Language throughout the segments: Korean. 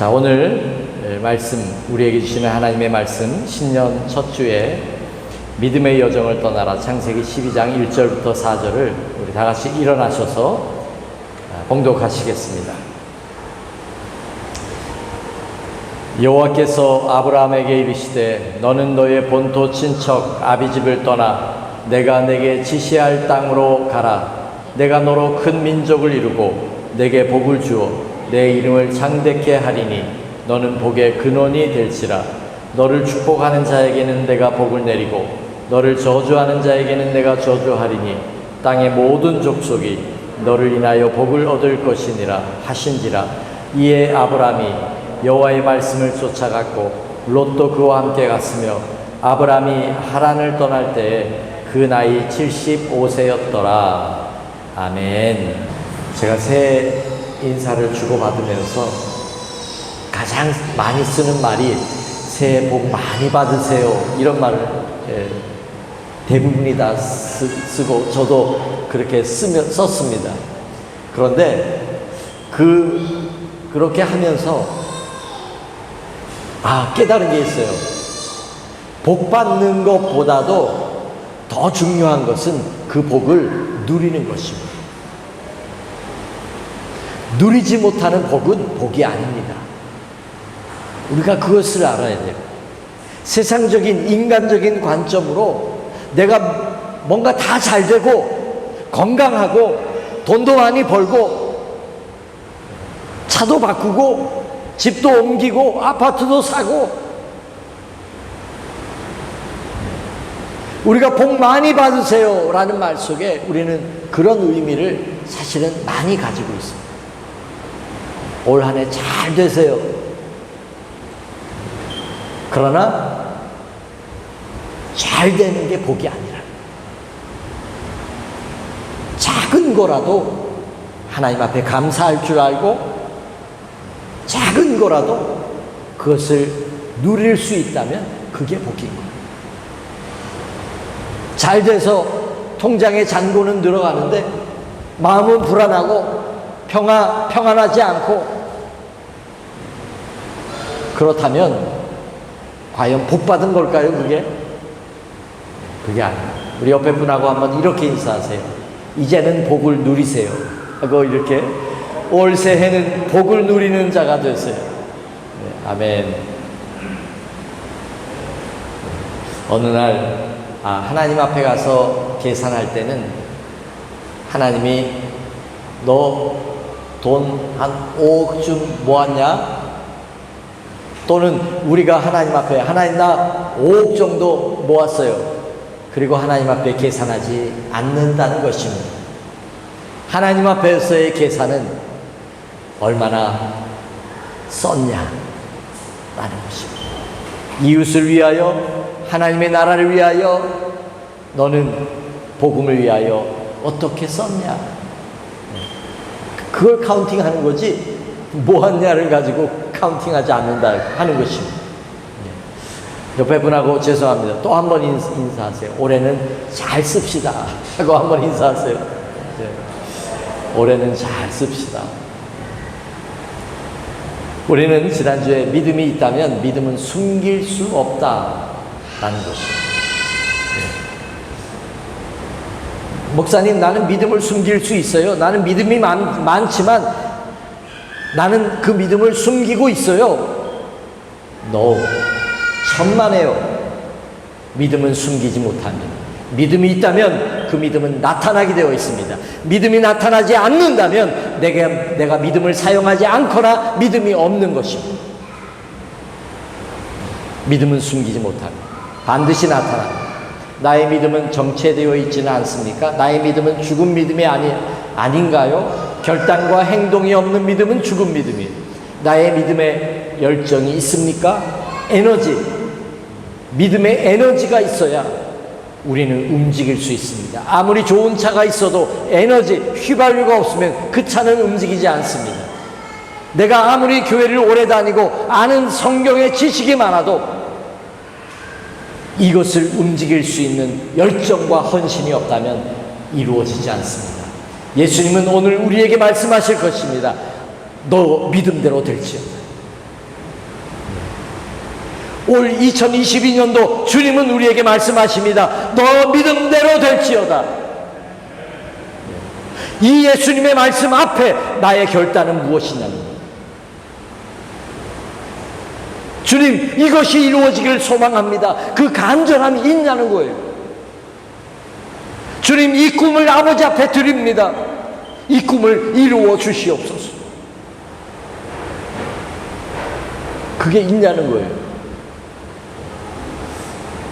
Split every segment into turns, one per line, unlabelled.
자, 오늘 말씀, 우리에게 주시는 하나님의 말씀, 신년 첫 주에 믿음의 여정을 떠나라, 창세기 12장 1절부터 4절을 우리 다 같이 일어나셔서 봉독하시겠습니다. 여호와께서 아브라함에게 이르시되 너는 너의 본토 친척 아비집을 떠나 내가 내게 지시할 땅으로 가라. 내가 너로 큰 민족을 이루고 내게 복을 주어 내 이름을 창대케 하리니 너는 복의 근원이 될지라. 너를 축복하는 자에게는 내가 복을 내리고 너를 저주하는 자에게는 내가 저주하리니 땅의 모든 족속이 너를 인하여 복을 얻을 것이니라 하신지라. 이에 아브라함이 여호와의 말씀을 쫓아갔고 롯도 그와 함께 갔으며 아브라함이 하란을 떠날 때에 그 나이 75세였더라. 아멘. 제가 새해 인사를 주고받으면서 가장 많이 쓰는 말이 새해 복 많이 받으세요, 이런 말을 대부분이 다 쓰고 저도 그렇게 썼습니다. 그런데 그렇게 하면서 깨달은 게 있어요. 복 받는 것보다도 더 중요한 것은 그 복을 누리는 것입니다. 누리지 못하는 복은 복이 아닙니다. 우리가 그것을 알아야 돼요. 세상적인 인간적인 관점으로 내가 뭔가 다 잘 되고 건강하고 돈도 많이 벌고 차도 바꾸고 집도 옮기고 아파트도 사고 우리가 복 많이 받으세요 라는 말 속에 우리는 그런 의미를 사실은 많이 가지고 있습니다. 올 한 해 잘 되세요. 그러나 잘 되는 게 복이 아니라 작은 거라도 하나님 앞에 감사할 줄 알고 작은 거라도 그것을 누릴 수 있다면 그게 복인 거예요. 잘 돼서 통장에 잔고는 늘어가는데 마음은 불안하고 평안하지 않고, 그렇다면 과연 복 받은 걸까요? 그게 아니에요. 우리 옆에 분하고 한번 이렇게 인사하세요. 이제는 복을 누리세요 하고 이렇게 올 새해는 복을 누리는 자가 되세요. 네, 아멘. 어느 날 하나님 앞에 가서 계산할 때는 하나님이 너 돈 한 5억쯤 모았냐? 또는 우리가 하나님 앞에 하나님 나 5억 정도 모았어요. 그리고 하나님 앞에 계산하지 않는다는 것입니다. 하나님 앞에서의 계산은 얼마나 썼냐 라는 것입니다. 이웃을 위하여, 하나님의 나라를 위하여, 너는 복음을 위하여 어떻게 썼냐, 그걸 카운팅하는 거지 모았냐를 가지고 카운팅하지 않는다 하는 것입니다. 옆에 분하고 죄송합니다. 또 한 번 인사하세요. 올해는 잘 씁시다 하고 한 번 인사하세요. 올해는 잘 씁시다. 우리는 지난주에 믿음이 있다면 믿음은 숨길 수 없다라는 것입니다. 목사님, 나는 믿음을 숨길 수 있어요. 나는 믿음이 많지만 나는 그 믿음을 숨기고 있어요. No, 천만에요. 믿음은 숨기지 못합니다. 믿음이 있다면 그 믿음은 나타나게 되어 있습니다. 믿음이 나타나지 않는다면 내가 믿음을 사용하지 않거나 믿음이 없는 것입니다. 믿음은 숨기지 못합니다. 반드시 나타납니다. 나의 믿음은 정체되어 있지는 않습니까? 나의 믿음은 죽은 믿음이 아닌가요? 결단과 행동이 없는 믿음은 죽은 믿음이에요. 나의 믿음에 열정이 있습니까? 에너지, 믿음의 에너지가 있어야 우리는 움직일 수 있습니다. 아무리 좋은 차가 있어도 에너지, 휘발유가 없으면 그 차는 움직이지 않습니다. 내가 아무리 교회를 오래 다니고 아는 성경의 지식이 많아도 이것을 움직일 수 있는 열정과 헌신이 없다면 이루어지지 않습니다. 예수님은 오늘 우리에게 말씀하실 것입니다. 너 믿음대로 될지어다. 올 2022년도 주님은 우리에게 말씀하십니다. 너 믿음대로 될지어다. 이 예수님의 말씀 앞에 나의 결단은 무엇이냐는 거예요. 주님, 이것이 이루어지길 소망합니다. 그 간절함이 있냐는 거예요. 주님, 이 꿈을 아버지 앞에 드립니다. 이 꿈을 이루어 주시옵소서. 그게 있냐는 거예요.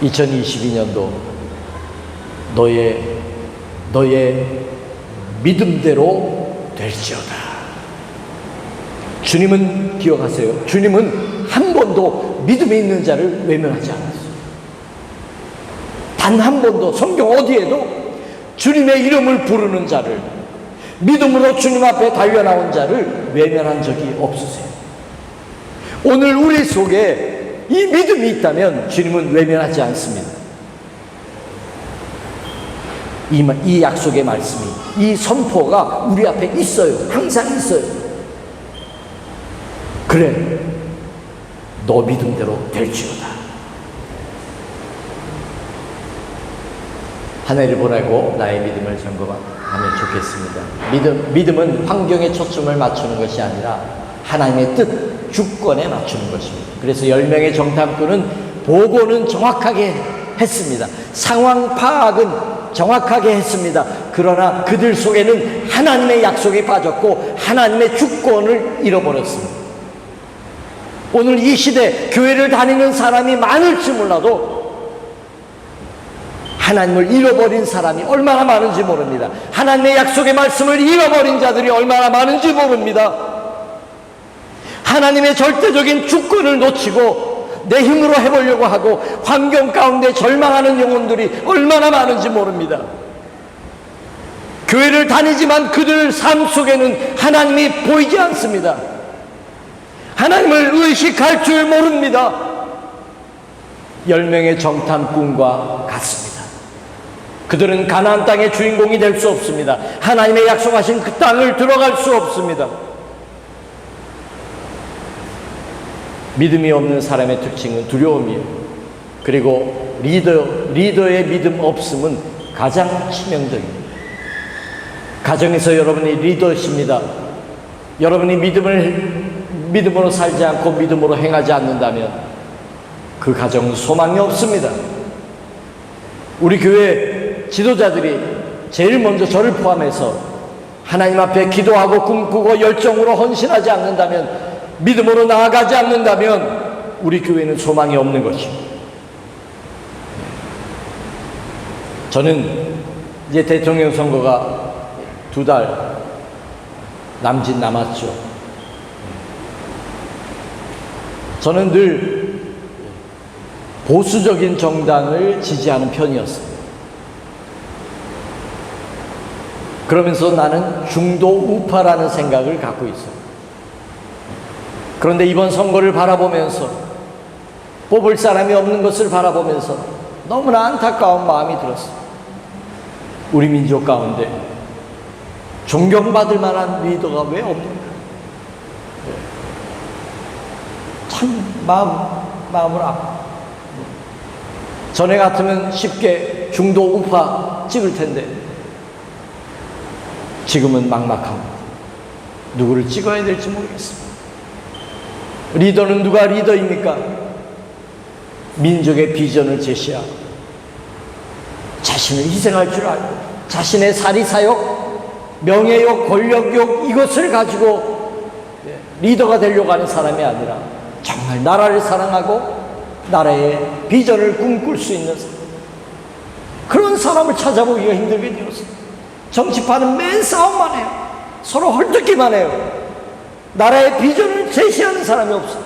2022년도 너의 믿음대로 될지어다. 주님은 기억하세요. 주님은 한 번도 믿음이 있는 자를 외면하지 않았어요. 단 한 번도 성경 어디에도 주님의 이름을 부르는 자를, 믿음으로 주님 앞에 달려나온 자를 외면한 적이 없으세요. 오늘 우리 속에 이 믿음이 있다면 주님은 외면하지 않습니다. 이 약속의 말씀이, 이 선포가 우리 앞에 있어요. 항상 있어요. 그래, 너 믿음대로 될지어다. 한 해를 보내고 나의 믿음을 점검하면 좋겠습니다. 믿음은 환경에 초점을 맞추는 것이 아니라 하나님의 뜻, 주권에 맞추는 것입니다. 그래서 10명의 정탐꾼은 보고는 정확하게 했습니다. 상황 파악은 정확하게 했습니다. 그러나 그들 속에는 하나님의 약속이 빠졌고 하나님의 주권을 잃어버렸습니다. 오늘 이 시대 교회를 다니는 사람이 많을지 몰라도 하나님을 잃어버린 사람이 얼마나 많은지 모릅니다. 하나님의 약속의 말씀을 잃어버린 자들이 얼마나 많은지 모릅니다. 하나님의 절대적인 주권을 놓치고 내 힘으로 해보려고 하고 환경 가운데 절망하는 영혼들이 얼마나 많은지 모릅니다. 교회를 다니지만 그들 삶 속에는 하나님이 보이지 않습니다. 하나님을 의식할 줄 모릅니다. 10명의 정탐꾼과 같습니다. 그들은 가나안 땅의 주인공이 될 수 없습니다. 하나님의 약속하신 그 땅을 들어갈 수 없습니다. 믿음이 없는 사람의 특징은 두려움이에요. 그리고 리더의 믿음 없음은 가장 치명적입니다. 가정에서 여러분이 리더십니다. 여러분이 믿음으로 살지 않고 믿음으로 행하지 않는다면 그 가정은 소망이 없습니다. 우리 교회 지도자들이 제일 먼저 저를 포함해서 하나님 앞에 기도하고 꿈꾸고 열정으로 헌신하지 않는다면, 믿음으로 나아가지 않는다면 우리 교회는 소망이 없는 것입니다. 저는 이제 대통령 선거가 2달 남짓 남았죠. 저는 늘 보수적인 정당을 지지하는 편이었습니다. 그러면서 나는 중도 우파라는 생각을 갖고 있어요. 그런데 이번 선거를 바라보면서, 뽑을 사람이 없는 것을 바라보면서 너무나 안타까운 마음이 들었어요. 우리 민족 가운데 존경받을 만한 리더가 왜 없는가? 참 마음을 아파. 전에 같으면 쉽게 중도 우파 찍을 텐데 지금은 막막합니다. 누구를 찍어야 될지 모르겠습니다. 리더는 누가 리더입니까? 민족의 비전을 제시하고 자신을 희생할 줄 알고 자신의 사리사욕, 명예욕, 권력욕 이것을 가지고 리더가 되려고 하는 사람이 아니라 정말 나라를 사랑하고 나라의 비전을 꿈꿀 수 있는 사람, 그런 사람을 찾아보기가 힘들게 되었습니다. 정치판은 맨 싸움만 해요. 서로 헐뜯기만 해요. 나라의 비전을 제시하는 사람이 없어요.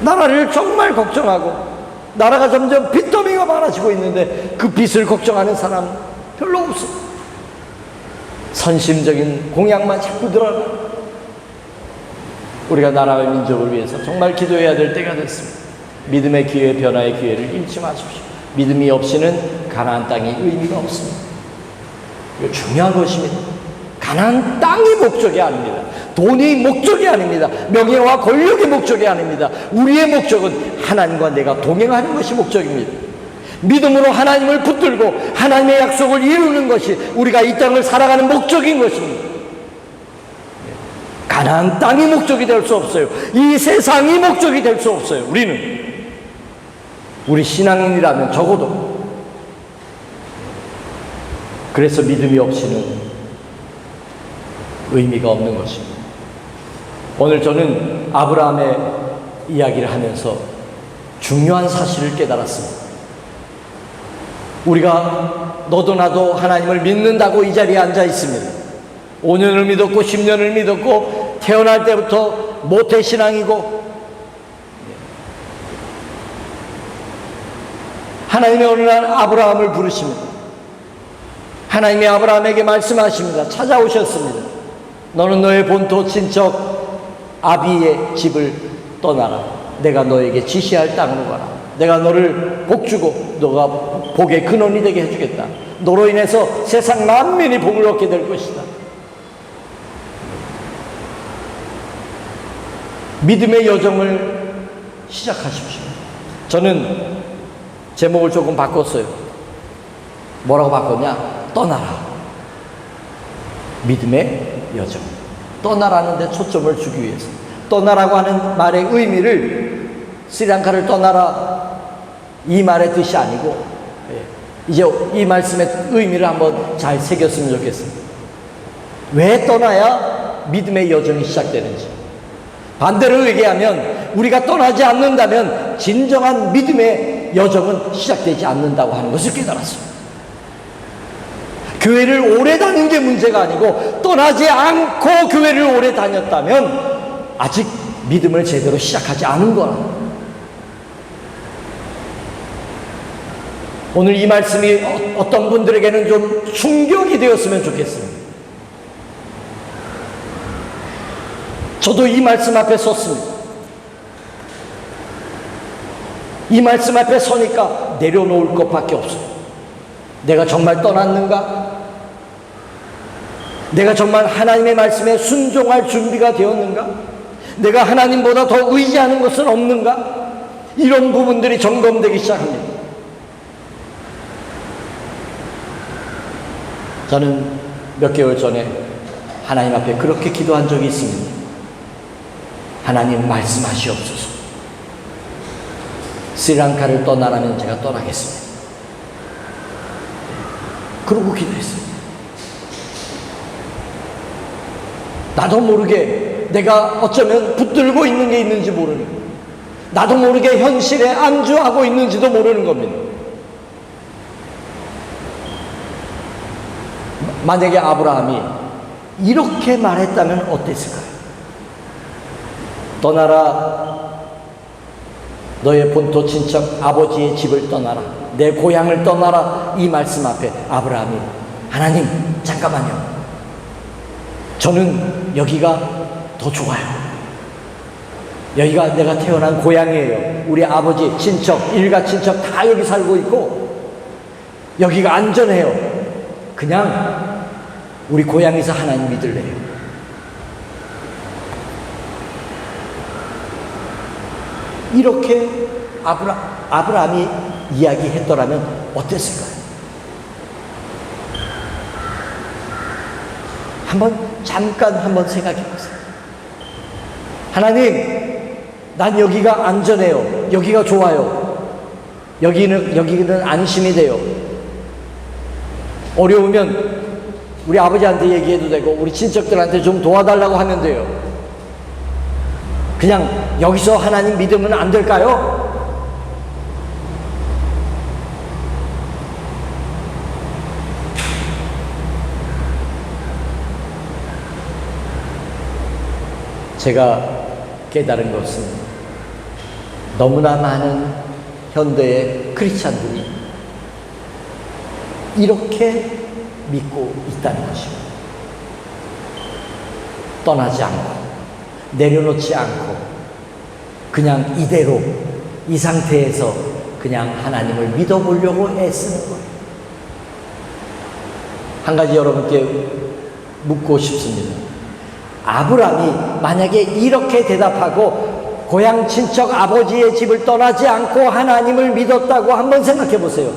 나라를 정말 걱정하고 나라가 점점 빚더미가 많아지고 있는데 그 빚을 걱정하는 사람 별로 없어요. 선심적인 공약만 자꾸 들어가요. 우리가 나라와 민족을 위해서 정말 기도해야 될 때가 됐습니다. 믿음의 기회, 변화의 기회를 잃지 마십시오. 믿음이 없이는 가나안 땅이 의미가 없습니다. 이거 중요한 것입니다. 가나안 땅이 목적이 아닙니다.
돈이 목적이 아닙니다. 명예와 권력이 목적이 아닙니다. 우리의 목적은 하나님과 내가 동행하는 것이 목적입니다. 믿음으로 하나님을 붙들고 하나님의 약속을 이루는 것이 우리가 이 땅을 살아가는 목적인 것입니다. 가나안 땅이 목적이 될 수 없어요. 이 세상이 목적이 될 수 없어요. 우리 신앙인이라면 적어도. 그래서 믿음이 없이는 의미가 없는 것입니다. 오늘 저는 아브라함의 이야기를 하면서 중요한 사실을 깨달았습니다. 우리가 너도 나도 하나님을 믿는다고 이 자리에 앉아 있습니다. 5년을 믿었고 10년을 믿었고 태어날 때부터 모태신앙이고, 하나님의 어느 날 아브라함을 부르십니다. 하나님이 아브라함에게 말씀하십니다. 찾아오셨습니다. 너는 너의 본토 친척 아비의 집을 떠나라. 내가 너에게 지시할 땅으로 가라. 내가 너를 복주고 너가 복의 근원이 되게 해주겠다. 너로 인해서 세상 만민이 복을 얻게 될 것이다. 믿음의 여정을 시작하십시오. 저는 제목을 조금 바꿨어요. 뭐라고 바꿨냐? 떠나라. 믿음의 여정. 떠나라는 데 초점을 주기 위해서. 떠나라고 하는 말의 의미를 스리랑카를 떠나라 이 말의 뜻이 아니고, 이제 이 말씀의 의미를 한번 잘 새겼으면 좋겠습니다. 왜 떠나야 믿음의 여정이 시작되는지. 반대로 얘기하면 우리가 떠나지 않는다면 진정한 믿음의 여정은 시작되지 않는다고 하는 것을 깨달았습니다. 교회를 오래 다닌 게 문제가 아니고 떠나지 않고 교회를 오래 다녔다면 아직 믿음을 제대로 시작하지 않은 거라. 오늘 이 말씀이 어떤 분들에게는 좀 충격이 되었으면 좋겠습니다. 저도 이 말씀 앞에 섰습니다. 이 말씀 앞에 서니까 내려놓을 것밖에 없어요. 내가 정말 떠났는가? 내가 정말 하나님의 말씀에 순종할 준비가 되었는가? 내가 하나님보다 더 의지하는 것은 없는가? 이런 부분들이 점검되기 시작합니다. 저는 몇 개월 전에 하나님 앞에 그렇게 기도한 적이 있습니다. 하나님 말씀하시옵소서. 스리랑카를 떠나라면 제가 떠나겠습니다. 그러고 기도했습니다. 나도 모르게 내가 어쩌면 붙들고 있는 게 있는지 모르는, 나도 모르게 현실에 안주하고 있는지도 모르는 겁니다. 만약에 아브라함이 이렇게 말했다면 어땠을까요? 떠나라. 너의 본토 친척 아버지의 집을 떠나라. 내 고향을 떠나라. 이 말씀 앞에 아브라함이 하나님 잠깐만요. 저는 여기가 더 좋아요. 여기가 내가 태어난 고향이에요. 우리 아버지 친척 일가 친척 다 여기 살고 있고 여기가 안전해요. 그냥 우리 고향에서 하나님 믿을래요. 이렇게 아브라함이 이야기했더라면 어땠을까요? 잠깐 한번 생각해 보세요. 하나님, 난 여기가 안전해요. 여기가 좋아요. 여기는 안심이 돼요. 어려우면 우리 아버지한테 얘기해도 되고 우리 친척들한테 좀 도와달라고 하면 돼요. 그냥 여기서 하나님 믿으면 안 될까요? 제가 깨달은 것은 너무나 많은 현대의 크리스찬들이 이렇게 믿고 있다는 것입니다. 떠나지 않고 내려놓지 않고 그냥 이대로 이 상태에서 그냥 하나님을 믿어보려고 애쓰는 거예요. 한 가지 여러분께 묻고 싶습니다. 아브라함이 만약에 이렇게 대답하고 고향 친척 아버지의 집을 떠나지 않고 하나님을 믿었다고 한번 생각해 보세요.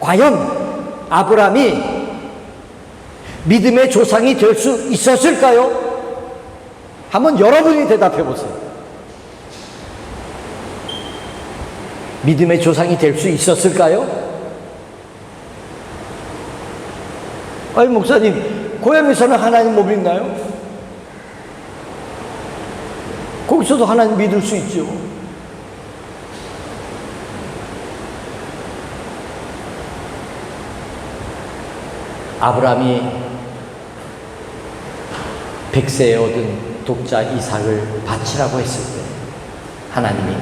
과연 아브라함이 믿음의 조상이 될 수 있었을까요? 한번 여러분이 대답해 보세요. 믿음의 조상이 될 수 있었을까요? 아니 목사님, 고향에서는 하나님 못 믿나요? 거기서도 하나님 믿을 수 있죠. 아브라함이 100세에 얻은 독자 이삭을 바치라고 했을 때 하나님이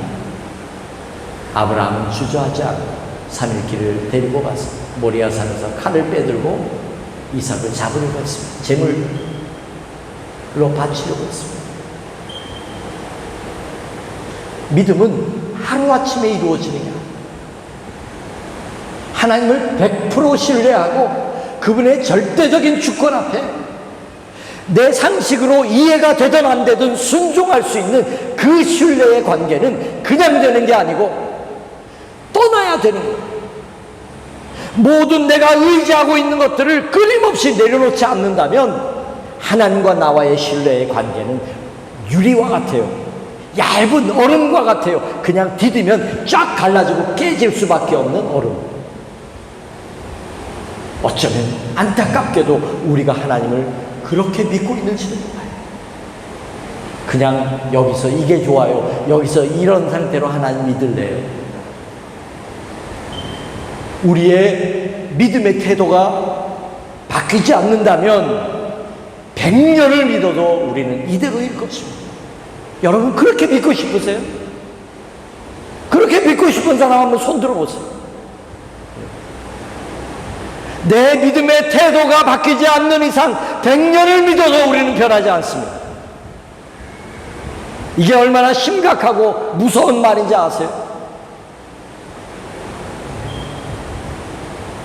아브라함은 주저하지 않고 3일 길을 데리고 가서 모리아산에서 칼을 빼들고 이삭을 잡으려고 했습니다. 제물로 바치려고 했습니다. 믿음은 하루아침에 이루어지는 게 아니에요. 하나님을 100% 신뢰하고 그분의 절대적인 주권 앞에 내 상식으로 이해가 되든 안 되든 순종할 수 있는 그 신뢰의 관계는 그냥 되는 게 아니고 떠나야 되는 거예요. 모든 내가 의지하고 있는 것들을 끊임없이 내려놓지 않는다면 하나님과 나와의 신뢰의 관계는 유리와 같아요. 얇은 얼음과 같아요. 그냥 디디면 쫙 갈라지고 깨질 수밖에 없는 얼음. 어쩌면 안타깝게도 우리가 하나님을 그렇게 믿고 있는지도 몰라요. 그냥 여기서 이게 좋아요, 여기서 이런 상태로 하나님 믿을래요. 우리의 믿음의 태도가 바뀌지 않는다면 100년을 믿어도 우리는 이대로일 것입니다. 여러분 그렇게 믿고 싶으세요? 그렇게 믿고 싶은 사람 한번 손 들어보세요. 내 믿음의 태도가 바뀌지 않는 이상 100년을 믿어도 우리는 변하지 않습니다. 이게 얼마나 심각하고 무서운 말인지 아세요?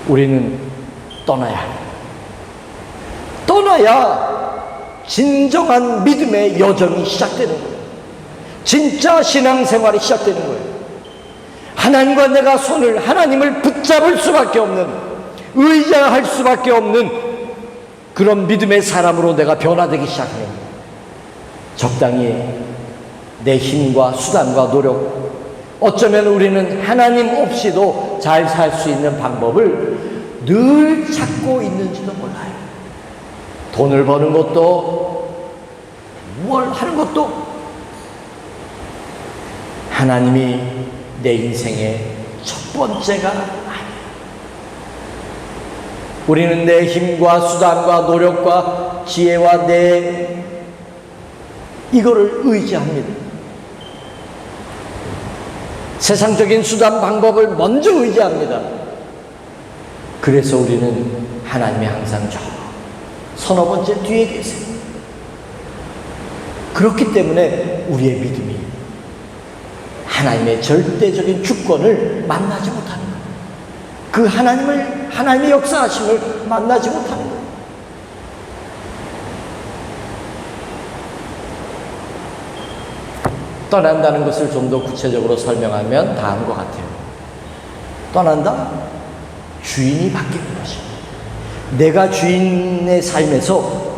우리는 떠나야 합니다. 떠나야 진정한 믿음의 여정이 시작되는 거예요. 진짜 신앙생활이 시작되는 거예요. 하나님과 내가 손을, 하나님을 붙잡을 수밖에 없는, 의지할 수밖에 없는 그런 믿음의 사람으로 내가 변화되기 시작해요. 적당히 내 힘과 수단과 노력, 어쩌면 우리는 하나님 없이도 잘 살 수 있는 방법을 늘 찾고 있는지도 몰라요. 돈을 버는 것도, 뭘 하는 것도 하나님이 내 인생의 첫 번째가 아니에요. 우리는 내 힘과 수단과 노력과 지혜와 내 이거를 의지합니다. 세상적인 수단 방법을 먼저 의지합니다. 그래서 우리는 하나님이 항상 저 서너 번째 뒤에 계세요. 그렇기 때문에 우리의 믿음이 하나님의 절대적인 주권을 만나지 못하는 거예요. 그 하나님의 역사하심을 만나지 못하는 거예요. 떠난다는 것을 좀 더 구체적으로 설명하면 다음과 같아요. 떠난다? 주인이 바뀌는 것입니다. 내가 주인의 삶에서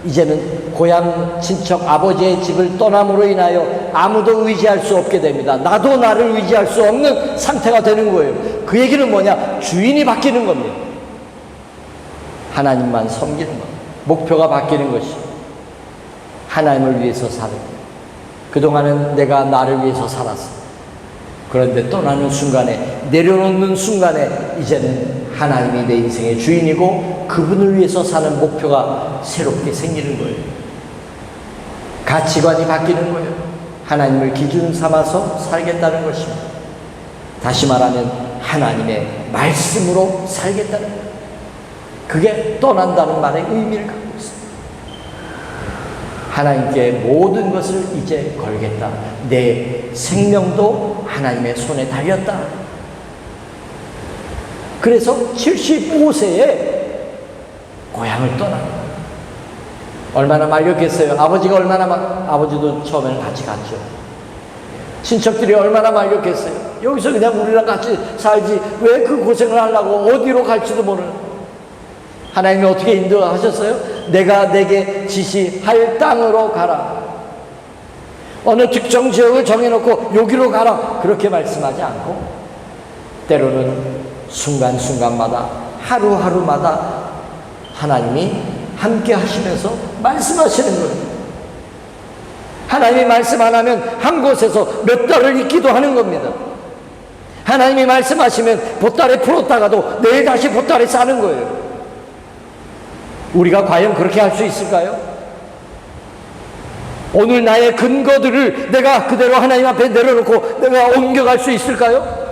이제는 고향 친척 아버지의 집을 떠남으로 인하여 아무도 의지할 수 없게 됩니다. 나도 나를 의지할 수 없는 상태가 되는 거예요. 그 얘기는 뭐냐? 주인이 바뀌는 겁니다. 하나님만 섬기는 겁니다. 목표가 바뀌는 것이 하나님을 위해서 사는 거예요. 그동안은 내가 나를 위해서 살았어. 그런데 떠나는 순간에, 내려놓는 순간에 이제는 하나님이 내 인생의 주인이고 그분을 위해서 사는 목표가 새롭게 생기는 거예요. 가치관이 바뀌는 거예요. 하나님을 기준 삼아서 살겠다는 것입니다. 다시 말하면 하나님의 말씀으로 살겠다는 거예요. 그게 떠난다는 말의 의미를 갖고 있습니다. 하나님께 모든 것을 이제 걸겠다. 내 생명도 하나님의 손에 달렸다. 그래서 75세에 고향을 떠납니다. 얼마나 말렸겠어요. 아버지가 아버지도 처음에는 같이 갔죠. 친척들이 얼마나 말렸겠어요. 여기서 그냥 우리랑 같이 살지 왜 그 고생을 하려고 어디로 갈지도 모르는. 하나님이 어떻게 인도하셨어요? 내가 내게 지시할 땅으로 가라. 어느 특정 지역을 정해놓고 여기로 가라 그렇게 말씀하지 않고 때로는 순간순간마다 하루하루마다 하나님이 함께 하시면서 말씀하시는 거예요. 하나님이 말씀 안 하면 한 곳에서 몇 달을 있기도 하는 겁니다. 하나님이 말씀하시면 보따리 풀었다가도 내일 다시 보따리 싸는 거예요. 우리가 과연 그렇게 할 수 있을까요? 오늘 나의 근거들을 내가 그대로 하나님 앞에 내려놓고 내가 옮겨갈 수 있을까요?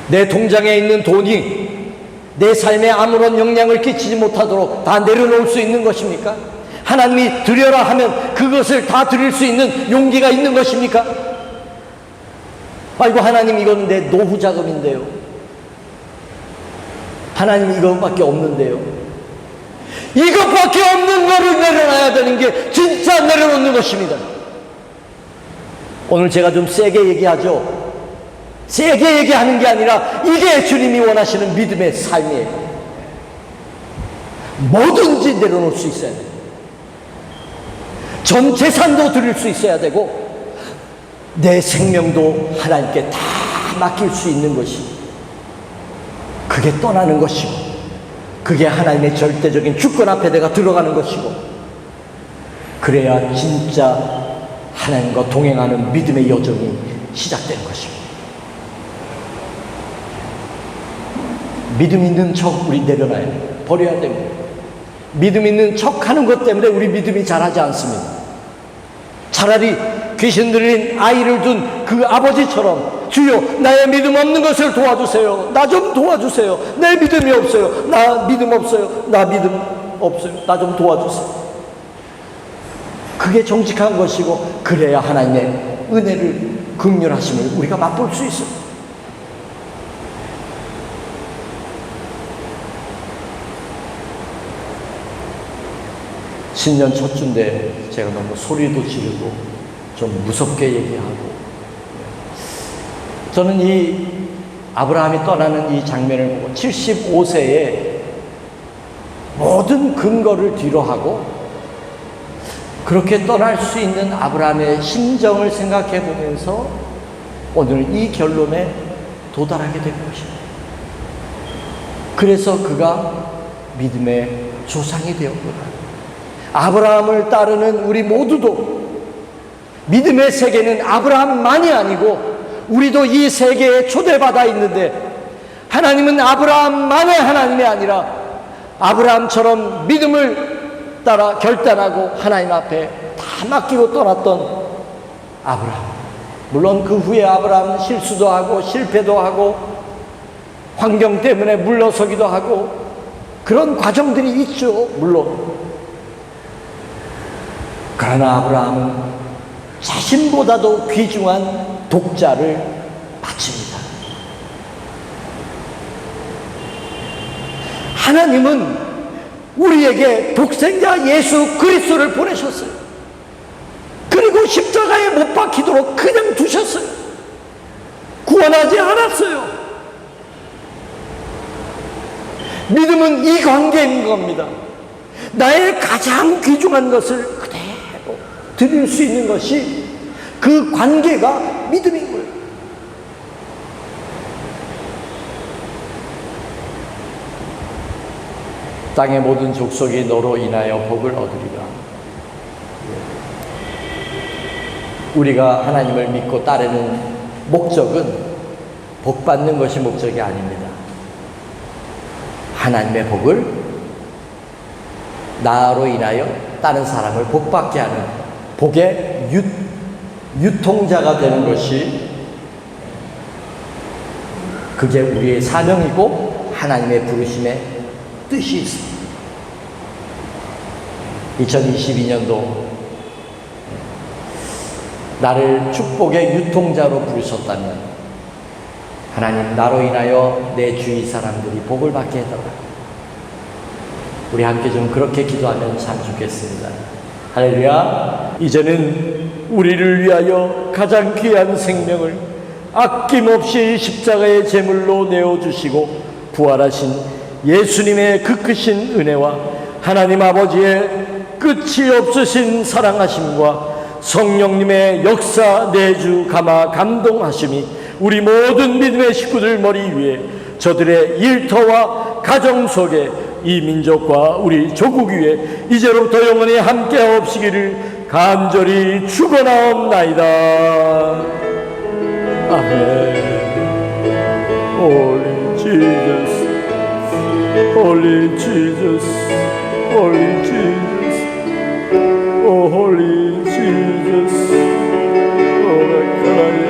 내 통장에 있는 돈이 내 삶에 아무런 영향을 끼치지 못하도록 다 내려놓을 수 있는 것입니까? 하나님이 드려라 하면 그것을 다 드릴 수 있는 용기가 있는 것입니까? 아이고 하나님 이건 내 노후 자금인데요. 하나님 이것밖에 없는데요. 이것밖에 없는 거를 내려놔야 되는 게 진짜 내려놓는 것입니다. 오늘 제가 좀 세게 얘기하죠. 세게 얘기하는 게 아니라 이게 주님이 원하시는 믿음의 삶이에요. 뭐든지 내려놓을 수 있어야 돼요. 전 재산도 드릴 수 있어야 되고 내 생명도 하나님께 다 맡길 수 있는 것이 그게 떠나는 것이고 그게 하나님의 절대적인 주권 앞에 내가 들어가는 것이고 그래야 진짜 하나님과 동행하는 믿음의 여정이 시작되는 것입니다. 믿음 있는 척 우리 내려놔야 돼요. 버려야 됩니다. 믿음 있는 척 하는 것 때문에 우리 믿음이 자라지 않습니다. 차라리 귀신 들린 아이를 둔 그 아버지처럼 주여 나의 믿음 없는 것을 도와주세요. 나 좀 도와주세요. 내 믿음이 없어요. 나 믿음 없어요. 나 믿음 없어요. 나 좀 도와주세요. 그게 정직한 것이고 그래야 하나님의 은혜를 긍휼하심을 우리가 맛볼 수 있어요. 신년 첫 주인데 제가 너무 소리도 지르고 좀 무섭게 얘기하고 저는 이 아브라함이 떠나는 이 장면을 보고 75세에 모든 근거를 뒤로 하고 그렇게 떠날 수 있는 아브라함의 심정을 생각해 보면서 오늘 이 결론에 도달하게 된 것입니다. 그래서 그가 믿음의 조상이 되었구나. 아브라함을 따르는 우리 모두도 믿음의 세계는 아브라함만이 아니고 우리도 이 세계에 초대받아 있는데 하나님은 아브라함만의 하나님이 아니라 아브라함처럼 믿음을 따라 결단하고 하나님 앞에 다 맡기고 떠났던 아브라함. 물론 그 후에 아브라함은 실수도 하고 실패도 하고 환경 때문에 물러서기도 하고 그런 과정들이 있죠. 물론 그러나 아브라함은 자신보다도 귀중한 독자를 바칩니다. 하나님은 우리에게 독생자 예수 그리스도를 보내셨어요. 그리고 십자가에 못 박히도록 그냥 두셨어요. 구원하지 않았어요. 믿음은 이 관계인 겁니다. 나의 가장 귀중한 것을 그대로 드릴 수 있는 것이 그 관계가 믿음인 거예요. 땅의 모든 족속이 너로 인하여 복을 얻으리라. 우리가 하나님을 믿고 따르는 목적은 복 받는 것이 목적이 아닙니다. 하나님의 복을 나로 인하여 다른 사람을 복받게 하는 복의 유통자가 되는 것이 그게 우리의 사명이고 하나님의 부르심의 뜻이 있습니다. 2022년도 나를 축복의 유통자로 부르셨다면 하나님, 나로 인하여 내 주위 사람들이 복을 받게 해달라. 우리 함께 좀 그렇게 기도하면 참 좋겠습니다. 할렐루야. 이제는 우리를 위하여 가장 귀한 생명을 아낌없이 십자가의 제물로 내어주시고 부활하신 예수님의 그 크신 은혜와 하나님 아버지의 끝이 없으신 사랑하심과 성령님의 역사 내주 감화 감동하심이 우리 모든 믿음의 식구들 머리 위에, 저들의 일터와 가정 속에, 이 민족과 우리 조국 위에 이제로부터 영원히 함께 하옵시기를 간절히 축원하옵나이다. 아멘. Holy Jesus, Holy Jesus, Holy Jesus, Oh Holy Jesus, Oh my God.